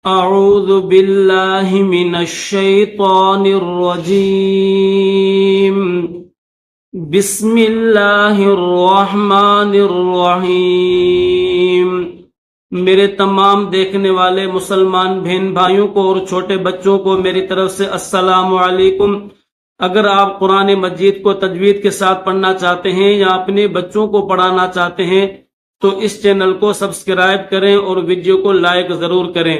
اعوذ باللہ من الشیطان الرجیم بسم اللہ الرحمن الرحیم۔ میرے تمام دیکھنے والے مسلمان بہن بھائیوں کو اور چھوٹے بچوں کو میری طرف سے السلام علیکم۔ اگر آپ قرآن مجید کو تجوید کے ساتھ پڑھنا چاہتے ہیں یا اپنے بچوں کو پڑھانا چاہتے ہیں تو اس چینل کو سبسکرائب کریں اور ویڈیو کو لائک ضرور کریں۔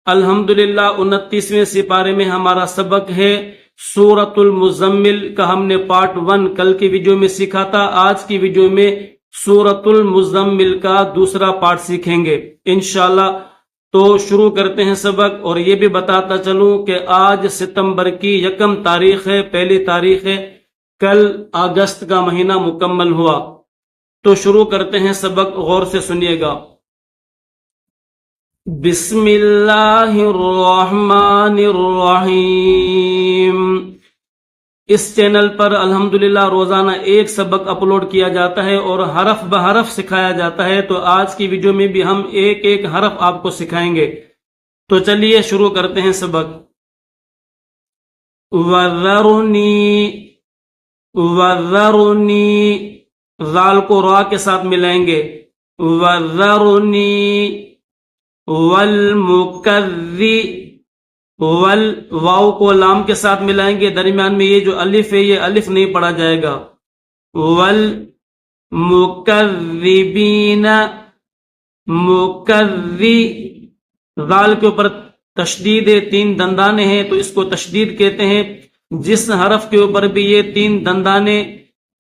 الحمدللہ 29ویں سپارے میں ہمارا سبق ہے سورۃ المزمل کا۔ ہم نے پارٹ 1 کل کی ویڈیو میں سیکھا تھا۔ آج کی ویڈیو میں سورۃ المزمل کا دوسرا پارٹ سیکھیں گے انشاءاللہ۔ تو شروع کرتے ہیں سبق، اور یہ بھی بتاتا چلوں کہ آج ستمبر کی 1 تاریخ ہے، پہلی تاریخ ہے، کل اگست کا مہینہ مکمل ہوا۔ تو شروع کرتے ہیں سبق، غور سے سنیے گا۔ بسم اللہ الرحمن الرحیم۔ اس چینل پر الحمدللہ روزانہ ایک سبق اپلوڈ کیا جاتا ہے اور حرف بحرف سکھایا جاتا ہے، تو آج کی ویڈیو میں بھی ہم ایک ایک حرف آپ کو سکھائیں گے۔ تو چلیے شروع کرتے ہیں سبق۔ وَذَرُنِي، وَذَرُنِي، ذال کو را کے ساتھ ملائیں گے۔ وَذَرُنِي والمکذی، واو کو لام کے ساتھ ملائیں گے، درمیان میں یہ جو الف ہے یہ الف نہیں پڑھا جائے گا۔ والمکذبین، مکذی، ذال کے اوپر تشدید ہے، 3 دندانے ہیں تو اس کو تشدید کہتے ہیں۔ جس حرف کے اوپر بھی یہ 3 دندانے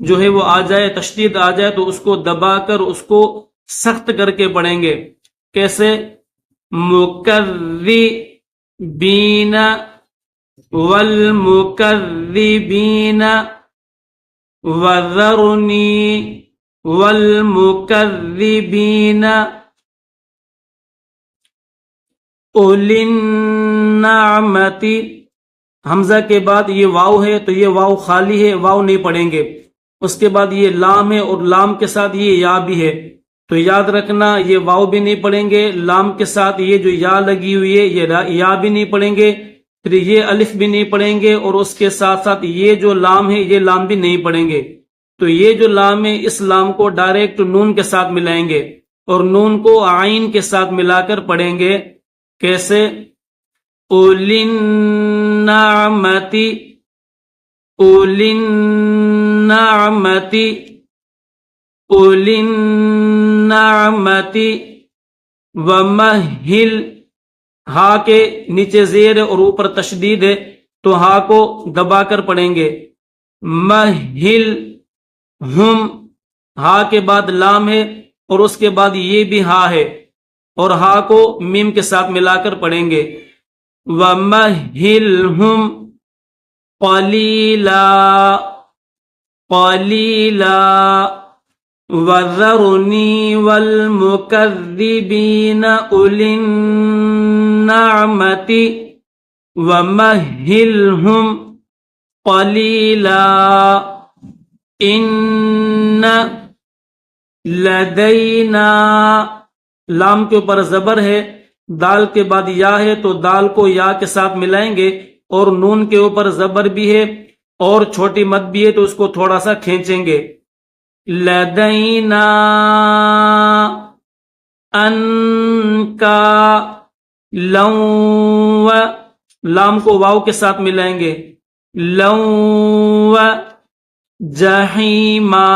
جو ہے وہ آ جائے، تشدید آ جائے، تو اس کو دبا کر اس کو سخت کر کے پڑھیں گے۔ کیسے؟ مکذبین، والمکذبین، وذرنی والمکذبین، اولی النعمت، حمزہ کے بعد یہ واو ہے تو یہ واو خالی ہے، واو نہیں پڑھیں گے۔ اس کے بعد یہ لام ہے اور لام کے ساتھ یہ یا بھی ہے، تو یاد رکھنا یہ واو بھی نہیں پڑھیں گے، لام کے ساتھ یہ جو یا لگی ہوئی ہے یہ یا بھی نہیں پڑھیں گے، پھر یہ الف بھی نہیں پڑھیں گے، اور اس کے ساتھ ساتھ یہ جو لام ہے یہ لام بھی نہیں پڑھیں گے۔ تو یہ جو لام ہے اس لام کو ڈائریکٹ نون کے ساتھ ملائیں گے اور نون کو عین کے ساتھ ملا کر پڑھیں گے۔ کیسے؟ اولی النعمت، اولی النعمت، اولی النعمت، ومہل، ہا کے نیچے زیر اور اوپر تشدید ہے تو ہا کو دبا کر پڑھیں گے۔ مہل ہم، ہا کے بعد لام ہے اور اس کے بعد یہ بھی ہا ہے اور ہا کو میم کے ساتھ ملا کر پڑھیں گے۔ وَمَهِّلْهُمْ قَلِيلًا، قَلِيلًا، وَذَرُنِي وَالْمُكَذِّبِينَ أُولِي النَّعْمَةِ وَمَهِّلْهُمْ قَلِيلًا إِنَّ لَدَيْنَا، لام کے اوپر زبر ہے، دال کے بعد یا ہے تو دال کو یا کے ساتھ ملائیں گے، اور نون کے اوپر زبر بھی ہے اور چھوٹی مد بھی ہے تو اس کو تھوڑا سا کھینچیں گے۔ لدینا، ان کا، لو، لام کو واو کے ساتھ ملائیں گے۔ لو، جہیما،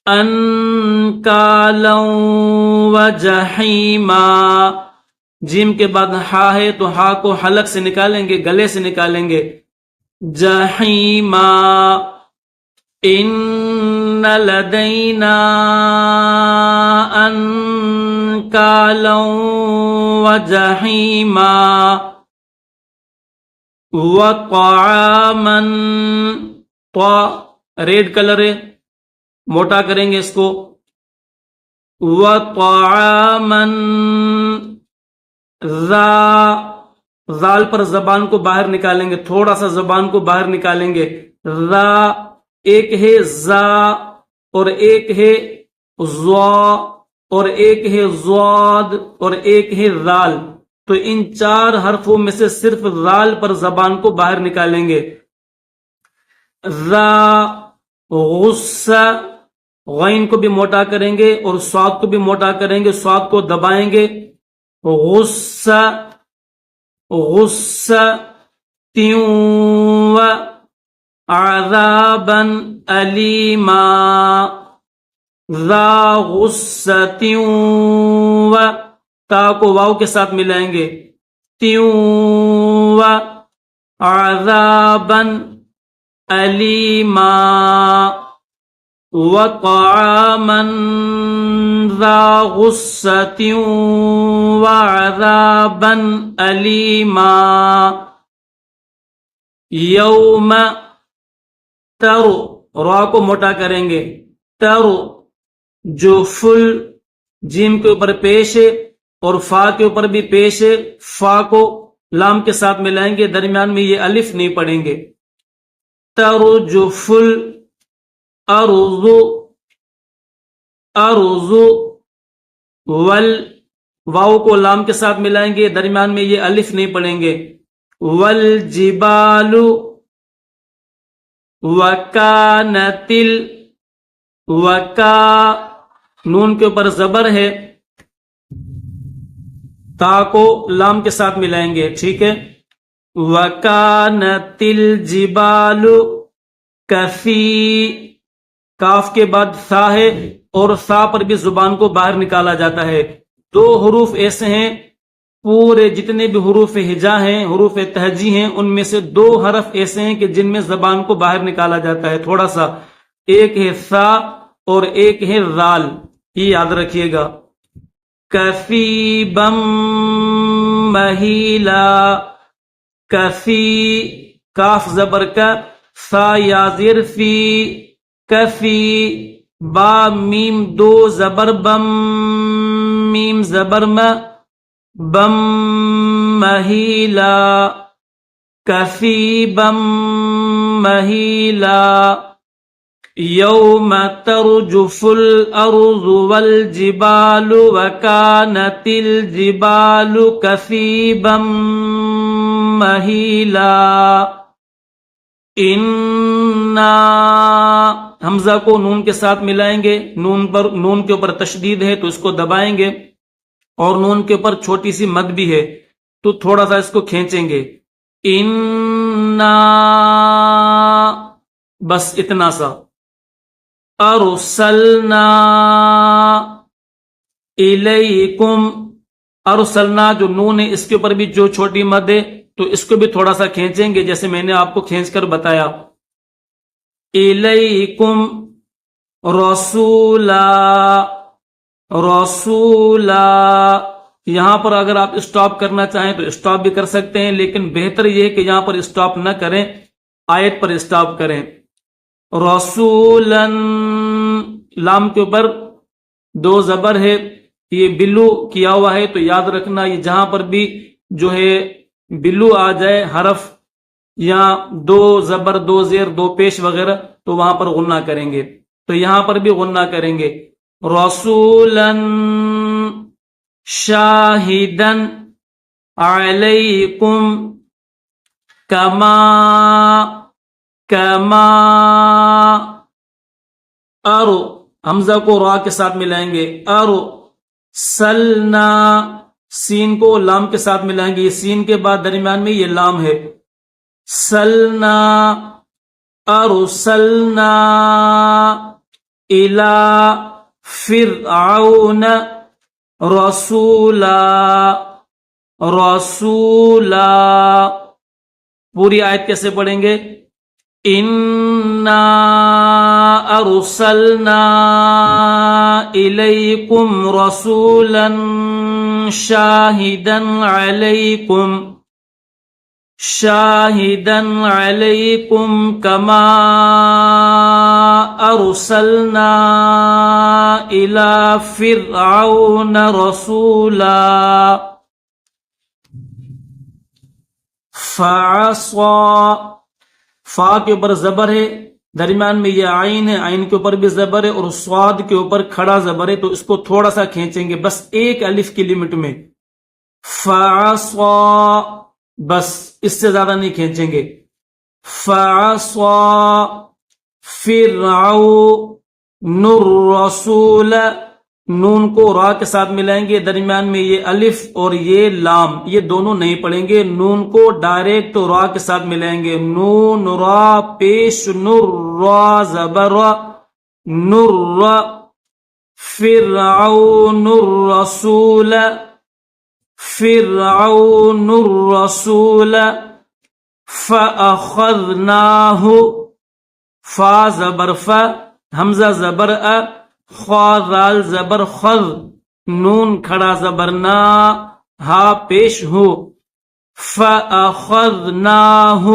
ان کالا وجحیما، جیم کے بعد ہا ہے تو ہا کو حلق سے نکالیں گے، گلے سے نکالیں گے۔ جحیما، ان لدینا انکالا وجحیما، وطعاما، طا ریڈ کلر ہے، موٹا کریں گے اس کو۔ وطعاما ذا، ذال پر زبان کو باہر نکالیں گے، تھوڑا سا زبان کو باہر نکالیں گے۔ ذا، ایک ہے زا اور ایک ہے ضا، اور ایک ہے ضاد اور ایک ہے رال. تو ان 4 حرفوں میں سے صرف رال پر زبان کو باہر نکالیں گے. را، غصہ، غین کو بھی موٹا کریں گے اور صاد کو بھی موٹا کریں گے، صاد کو دبائیں گے. غصہ، غصہ، تیوں، عذابا علیما. ذا غصۃ و، تا کو واو کے ساتھ ملائیں گے. تیوں، عذابا علیما. وطعاما ذا غصۃ وعذابا علیما. یوم، تر، را کو موٹا کریں گے. تر، جو فل جیم کے اوپر پیش ہے اور فا کے اوپر بھی پیش ہے، فا کو لام کے ساتھ ملائیں گے، درمیان میں یہ الف نہیں پڑھیں گے. ترجفل. ارض، ارض، ول، واو کو لام کے ساتھ ملائیں گے، درمیان میں یہ الف نہیں پڑھیں گے. والجبال، وکانتل، وکا، نون کے اوپر زبر ہے، تا کو لام کے ساتھ ملائیں گے، ٹھیک ہے. وَكَانَتِ الْجِبَالُ کفی، کاف کے بعد ثا ہے اور ثا پر بھی زبان کو باہر نکالا جاتا ہے. 2 حروف ایسے ہیں، پورے جتنے بھی حروف ہجا ہیں، حروف تہجی ہیں، ان میں سے 2 حرف ایسے ہیں کہ جن میں زبان کو باہر نکالا جاتا ہے تھوڑا سا. ایک ہے ثا اور ایک ہے رال، یہ یاد رکھیے گا. کفیبا مہیلا. کفی، کاف زبر کا، فا یا زیر فی، کفی. با میم 2 زبر بم، میم زبر م، بم مہیلا. کفیبا مہیلا. یوم ترجف الارض والجبال وکانت الجبال کثیبا مہیلا. انا، حمزہ کو نون کے ساتھ ملائیں گے، نون کے اوپر تشدید ہے تو اس کو دبائیں گے، اور نون کے اوپر چھوٹی سی مد بھی ہے تو تھوڑا سا اس کو کھینچیں گے. انا، بس اتنا سا. ارسلنا الیکم. ارسلنا جو نون ہے اس کے اوپر بھی جو چھوٹی مد ہے تو اس کو بھی تھوڑا سا کھینچیں گے، جیسے میں نے آپ کو کھینچ کر بتایا. الیکم رسولا. رسولا، یہاں پر اگر آپ اسٹاپ کرنا چاہیں تو اسٹاپ بھی کر سکتے ہیں، لیکن بہتر یہ کہ یہاں پر اسٹاپ نہ کریں، آیت پر اسٹاپ کریں. رسولن، لام کے اوپر 2 زبر ہے، یہ بلو کیا ہوا ہے تو یاد رکھنا یہ جہاں پر بھی جو ہے بلو آ جائے حرف، یا 2 زبر 2 زیر 2 پیش وغیرہ، تو وہاں پر غنہ کریں گے، تو یہاں پر بھی غنہ کریں گے. رسولن شاہدن علیکم کما، کما. ارو، حمزہ کو را کے ساتھ ملائیں گے. ارو سلنا، سین کو لام کے ساتھ ملائیں گے، یہ سین کے بعد درمیان میں یہ لام ہے. سلنا، ارسلنا الی فرعون رسولا. رسولا، پوری آیت کیسے پڑھیں گے؟ انا ارسلنا الیکم رسولا شاہدا علیکم، شاہدا علیکم کما ارسلنا الی فرعون رسولا. فعصا، فا کے اوپر زبر ہے، درمیان میں یہ عین ہے، عین کے اوپر بھی زبر ہے، اور صاد کے اوپر کھڑا زبر ہے، تو اس کو تھوڑا سا کھینچیں گے، بس ایک الف کی لمٹ میں. فعصا، بس اس سے زیادہ نہیں کھینچیں گے. فعصا فرعون الرسول، نون کو را کے ساتھ ملائیں گے، درمیان میں یہ الف اور یہ لام، یہ دونوں نہیں پڑھیں گے، نون کو ڈائریکٹ را کے ساتھ ملائیں گے. نون را پیش نور را زبر نور. فرعون الرسول فرعون الرسول. فأخذناه، فا زبر فا، حمزہ زبر ا، خا ذال زبر خذ، نون کھڑا زبر نا، ہا پیش ہو. فأخذناه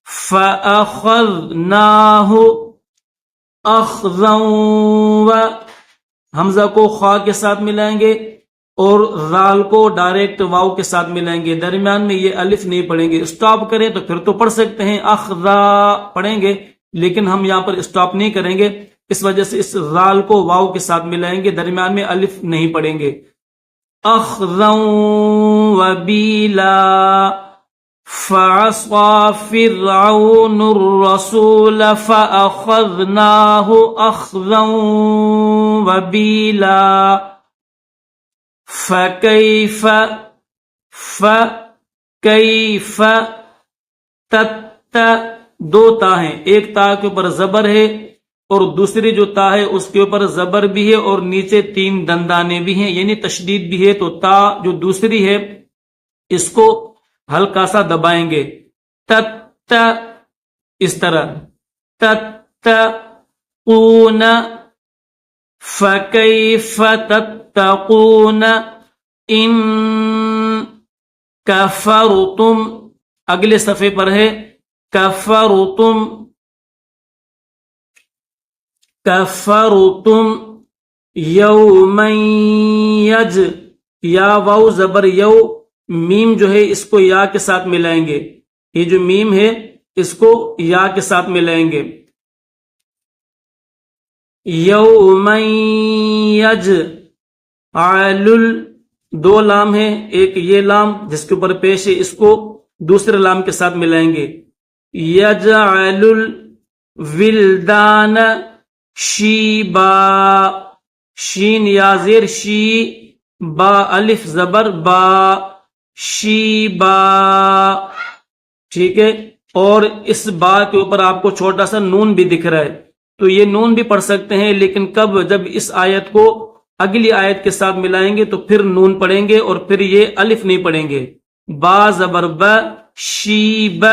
فأخذناه اخذا، حمزہ کو خا کے ساتھ ملائیں گے اور ذال کو ڈائریکٹ واو کے ساتھ ملائیں گے، درمیان میں یہ الف نہیں پڑھیں گے. اسٹاپ کریں تو پھر تو پڑھ سکتے ہیں، اخذا پڑھیں گے، لیکن ہم یہاں پر اسٹاپ نہیں کریں گے، اس وجہ سے اس ذال کو واو کے ساتھ ملائیں گے، درمیان میں الف نہیں پڑھیں گے. اخذا وبیلا. فعصى فرعون الرسول فأخذناه أخذا وبيلا. فكيف تت، دو تا ہیں، ایک تا کے اوپر زبر ہے اور دوسری جو تا ہے اس کے اوپر زبر بھی ہے اور نیچے تین دندانے بھی ہیں، یعنی تشدید بھی ہے، تو تا جو دوسری ہے اس کو ہلکا سا دبائیں گے. تت، اس طرح تتقون. فکیف تتقون ان کفرتم، اگلے صفحے پر ہے کفرتم یومن یج، یا واو زبر یو، میم جو ہے اس کو یا کے ساتھ ملائیں گے، یہ جو میم ہے اس کو یا کے ساتھ ملائیں گے. یومن یج علل، دو لام ہے، ایک یہ لام جس کے اوپر پیش ہے اس کو دوسرے لام کے ساتھ ملائیں گے. یجعل الولدان شیبا، شین یا زیر شی، با الف زبر با، شیبا. ٹھیک ہے، اور اس با کے اوپر آپ کو چھوٹا سا نون بھی دکھ رہا ہے، تو یہ نون بھی پڑھ سکتے ہیں، لیکن کب؟ جب اس آیت کو اگلی آیت کے ساتھ ملائیں گے تو پھر نون پڑھیں گے اور پھر یہ الف نہیں پڑھیں گے. با زبر با، شیب،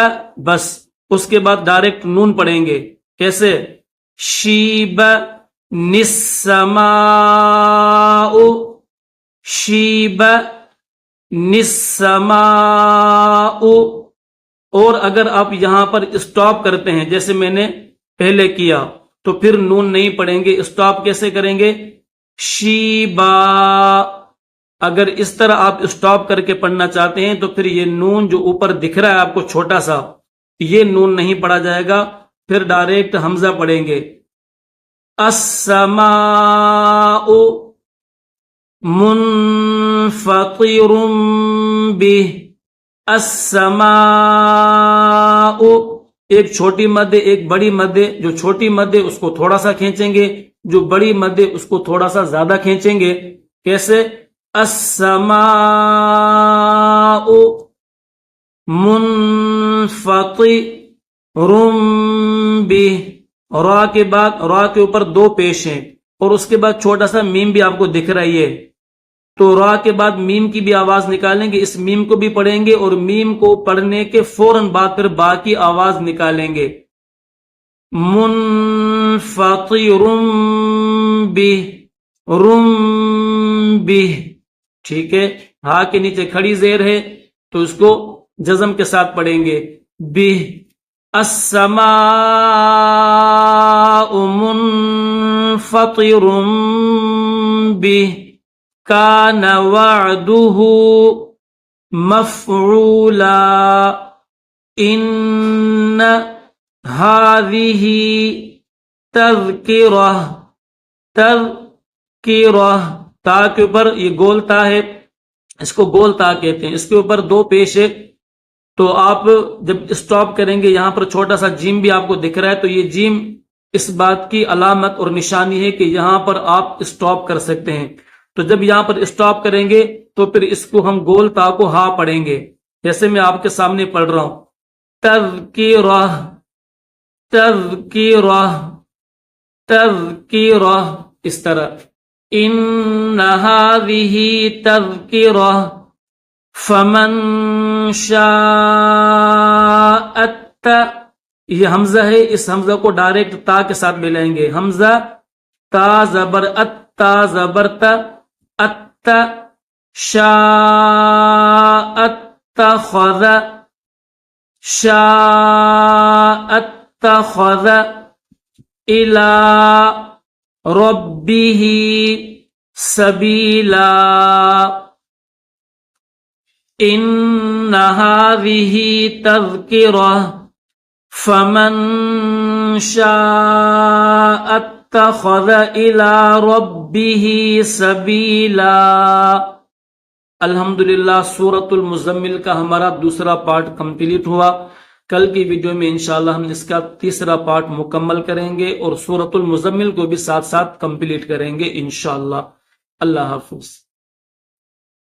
بس اس کے بعد ڈائریکٹ نون پڑھیں گے. کیسے؟ شیب نسماء، شیب نسماء. اور اگر آپ یہاں پر اسٹاپ کرتے ہیں جیسے میں نے پہلے کیا تو پھر نون نہیں پڑھیں گے. اسٹاپ کیسے کریں گے؟ شیبا. اگر اس طرح آپ اسٹاپ کر کے پڑھنا چاہتے ہیں تو پھر یہ نون جو اوپر دکھ رہا ہے آپ کو چھوٹا سا، یہ نون نہیں پڑھا جائے گا، پھر ڈائریکٹ حمزہ پڑھیں گے. السماء منفطر به، السماء، ایک چھوٹی مد ایک بڑی مد، جو چھوٹی مد اس کو تھوڑا سا کھینچیں گے، جو بڑی مد اس کو تھوڑا سا زیادہ کھینچیں گے. کیسے؟ السماء منفطر به، را کے بعد را کے اوپر دو پیش ہیں اور اس کے بعد چھوٹا سا میم بھی آپ کو دکھ رہی ہے، تو را کے بعد میم کی بھی آواز نکالیں گے، اس میم کو بھی پڑھیں گے اور میم کو پڑھنے کے فوراً بعد پھر با کی آواز نکالیں گے. منفطر به، رم به. ٹھیک ہے، ہا کے نیچے کھڑی زیر ہے تو اس کو جزم کے ساتھ پڑھیں گے. به. السماء منفطر به کان وعده مفعولا ان هذه تذکرہ، تذکرہ، تا کے اوپر یہ گول تا ہے، اس کو گول تا کہتے ہیں، اس کے اوپر دو پیش ہے، تو آپ جب اسٹاپ کریں گے یہاں پر چھوٹا سا جیم بھی آپ کو دکھ رہا ہے، تو یہ جیم اس بات کی علامت اور نشانی ہے کہ یہاں پر آپ اسٹاپ کر سکتے ہیں۔ تو جب یہاں پر اسٹاپ کریں گے تو پھر اس کو ہم گول تا کو ہا پڑھیں گے، جیسے میں آپ کے سامنے پڑھ رہا ہوں، تذکرہ، تذکرہ، تذکرہ، اس طرح۔ ان هذه تذکرہ فمن شاء یہ حمزہ ہے، اس حمزہ کو ڈائریکٹ تا کے ساتھ ملائیں گے، حمزہ تا زبر ات، تا زبر تا، ات، شاء اتخذ، شاء اتخذ، الى ربه سبیلا، ان هذه تذکرہ فمن شاء اتخذ الى ربه سبیلا۔ الحمدللہ سورۃ المزمل کا ہمارا دوسرا پارٹ کمپلیٹ ہوا۔ کل کی ویڈیو میں انشاءاللہ ہم اس کا تیسرا پارٹ مکمل کریں گے اور سورۃ المزمل کو بھی ساتھ ساتھ کمپلیٹ کریں گے انشاءاللہ۔ اللہ حافظ۔